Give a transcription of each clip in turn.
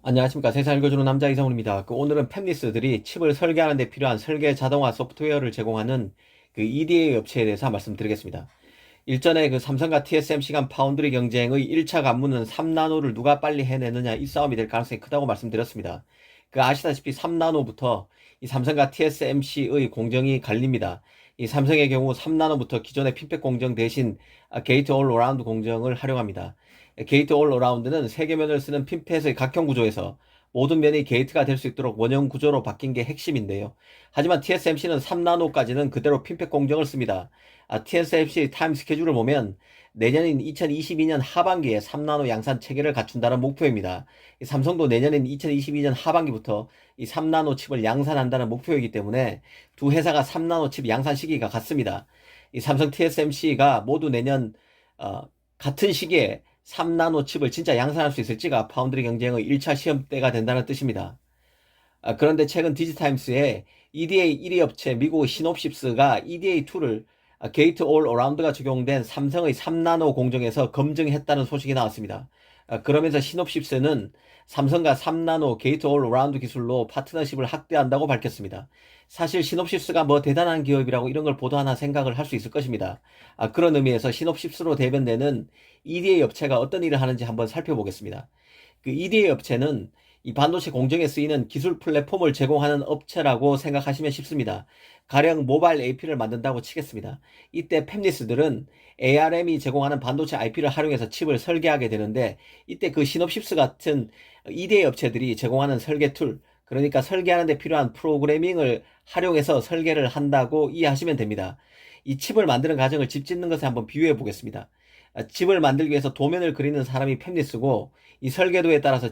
안녕하십니까. 세상 읽어주는 남자 이성훈입니다. 오늘은 팹리스들이 칩을 설계하는 데 필요한 설계 자동화 소프트웨어를 제공하는 EDA 업체에 대해서 말씀드리겠습니다. 일전에 삼성과 TSMC 간 파운드리 경쟁의 1차 관문은 3나노를 누가 빨리 해내느냐 이 싸움이 될 가능성이 크다고 말씀드렸습니다. 아시다시피 3나노부터 이 삼성과 TSMC의 공정이 갈립니다. 이 삼성의 경우 3나노부터 기존의 핀백 공정 대신 게이트 올 어라운드 공정을 활용합니다. 게이트 올 어라운드는 세 개면을 쓰는 핀펫의 각형 구조에서 모든 면이 게이트가 될 수 있도록 원형 구조로 바뀐 게 핵심인데요. 하지만 TSMC는 3나노까지는 그대로 핀펫 공정을 씁니다. TSMC 타임 스케줄을 보면 내년인 2022년 하반기에 3나노 양산 체계를 갖춘다는 목표입니다. 삼성도 내년인 2022년 하반기부터 이 3나노 칩을 양산한다는 목표이기 때문에 두 회사가 3나노 칩 양산 시기가 같습니다. 이 삼성 TSMC가 모두 내년 같은 시기에 3나노 칩을 진짜 양산할 수 있을지가 파운드리 경쟁의 1차 시험대가 된다는 뜻입니다. 그런데 최근 디지타임스에 EDA 1위 업체 미국의 시놉시스가 EDA2를 게이트 올 어라운드가 적용된 삼성의 3나노 공정에서 검증했다는 소식이 나왔습니다. 그러면서 시놉시스는 삼성과 3나노 게이트 올 어라운드 기술로 파트너십을 확대한다고 밝혔습니다. 사실 시놉시스가 뭐 대단한 기업이라고 이런 걸 보도하나 생각을 할 수 있을 것입니다. 그런 의미에서 시놉시스로 대변되는 EDA 업체가 어떤 일을 하는지 한번 살펴보겠습니다. EDA 업체는 이 반도체 공정에 쓰이는 기술 플랫폼을 제공하는 업체라고 생각하시면 쉽습니다. 가령 모바일 AP를 만든다고 치겠습니다. 이때 팹리스들은 ARM이 제공하는 반도체 IP를 활용해서 칩을 설계하게 되는데, 이때 시놉시스 같은 EDA 업체들이 제공하는 설계 툴, 그러니까 설계하는 데 필요한 프로그래밍을 활용해서 설계를 한다고 이해하시면 됩니다. 이 칩을 만드는 과정을 집 짓는 것에 한번 비유해 보겠습니다. 집을 만들기 위해서 도면을 그리는 사람이 팹리스고, 이 설계도에 따라서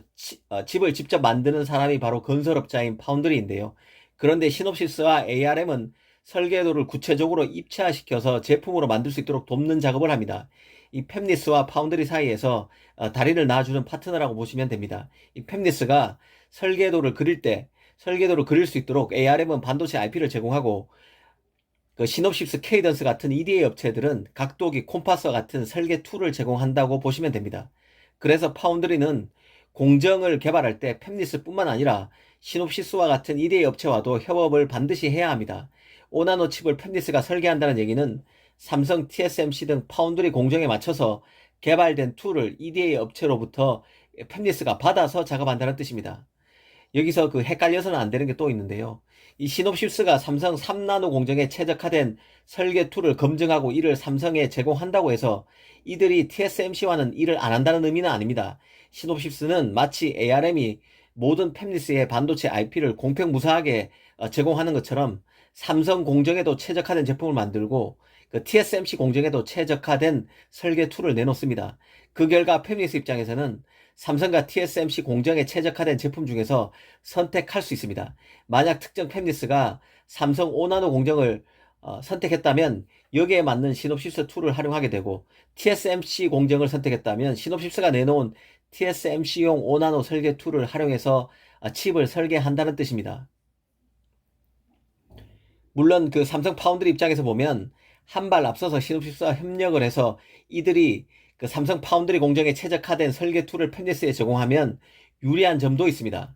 집을 직접 만드는 사람이 바로 건설업자인 파운드리인데요. 그런데 시놉시스와 ARM은 설계도를 구체적으로 입체화시켜서 제품으로 만들 수 있도록 돕는 작업을 합니다. 이 팹리스와 파운드리 사이에서 다리를 놔주는 파트너라고 보시면 됩니다. 이 팹리스가 설계도를 그릴 수 있도록 ARM은 반도체 IP를 제공하고, 시놉시스 케이던스 같은 EDA 업체들은 각도기, 콤파스와 같은 설계 툴을 제공한다고 보시면 됩니다. 그래서 파운드리는 공정을 개발할 때 팹리스뿐만 아니라 시놉시스와 같은 EDA 업체와도 협업을 반드시 해야 합니다. 5나노 칩을 팹리스가 설계한다는 얘기는 삼성, TSMC 등 파운드리 공정에 맞춰서 개발된 툴을 EDA 업체로부터 팹리스가 받아서 작업한다는 뜻입니다. 여기서 헷갈려서는 안 되는 게 또 있는데요. 이 시놉시스가 삼성 3나노 공정에 최적화된 설계 툴을 검증하고 이를 삼성에 제공한다고 해서 이들이 TSMC와는 일을 안 한다는 의미는 아닙니다. 시놉시스는 마치 ARM이 모든 팹리스의 반도체 IP를 공평무사하게 제공하는 것처럼 삼성 공정에도 최적화된 제품을 만들고 TSMC 공정에도 최적화된 설계 툴을 내놓습니다. 그 결과 팹리스 입장에서는 삼성과 TSMC 공정에 최적화된 제품 중에서 선택할 수 있습니다. 만약 특정 팹리스가 삼성 5나노 공정을 선택했다면 여기에 맞는 시놉시스 툴을 활용하게 되고, TSMC 공정을 선택했다면 시놉시스가 내놓은 TSMC용 5나노 설계 툴을 활용해서 칩을 설계한다는 뜻입니다. 물론 삼성 파운드리 입장에서 보면 한 발 앞서서 시놉시스와 협력을 해서 이들이 삼성 파운드리 공정에 최적화된 설계 툴을 팹리스에 제공하면 유리한 점도 있습니다.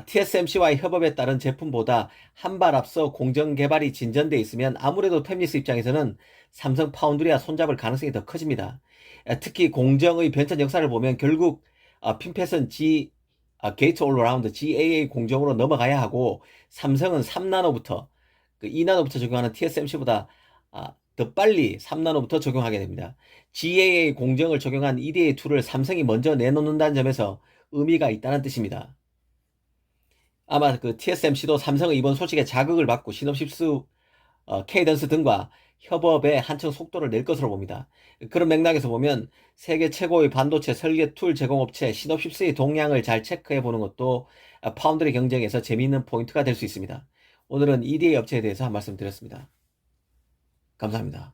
TSMC와의 협업에 따른 제품보다 한 발 앞서 공정 개발이 진전돼 있으면 아무래도 팹리스 입장에서는 삼성 파운드리와 손잡을 가능성이 더 커집니다. 특히 공정의 변천 역사를 보면 결국 핀펫은 게이트 올 어라운드 GAA 공정으로 넘어가야 하고, 삼성은 3나노부터 2나노부터 적용하는 TSMC보다 더 빨리 3나노부터 적용하게 됩니다. GAA 공정을 적용한 EDA 툴을 삼성이 먼저 내놓는다는 점에서 의미가 있다는 뜻입니다. 아마 TSMC도 삼성의 이번 소식에 자극을 받고 시놉시스, 케이던스 등과 협업에 한층 속도를 낼 것으로 봅니다. 그런 맥락에서 보면 세계 최고의 반도체 설계 툴 제공업체 시놉시스의 동향을 잘 체크해 보는 것도 파운드리 경쟁에서 재미있는 포인트가 될 수 있습니다. 오늘은 EDA 업체에 대해서 한 말씀 드렸습니다. 감사합니다.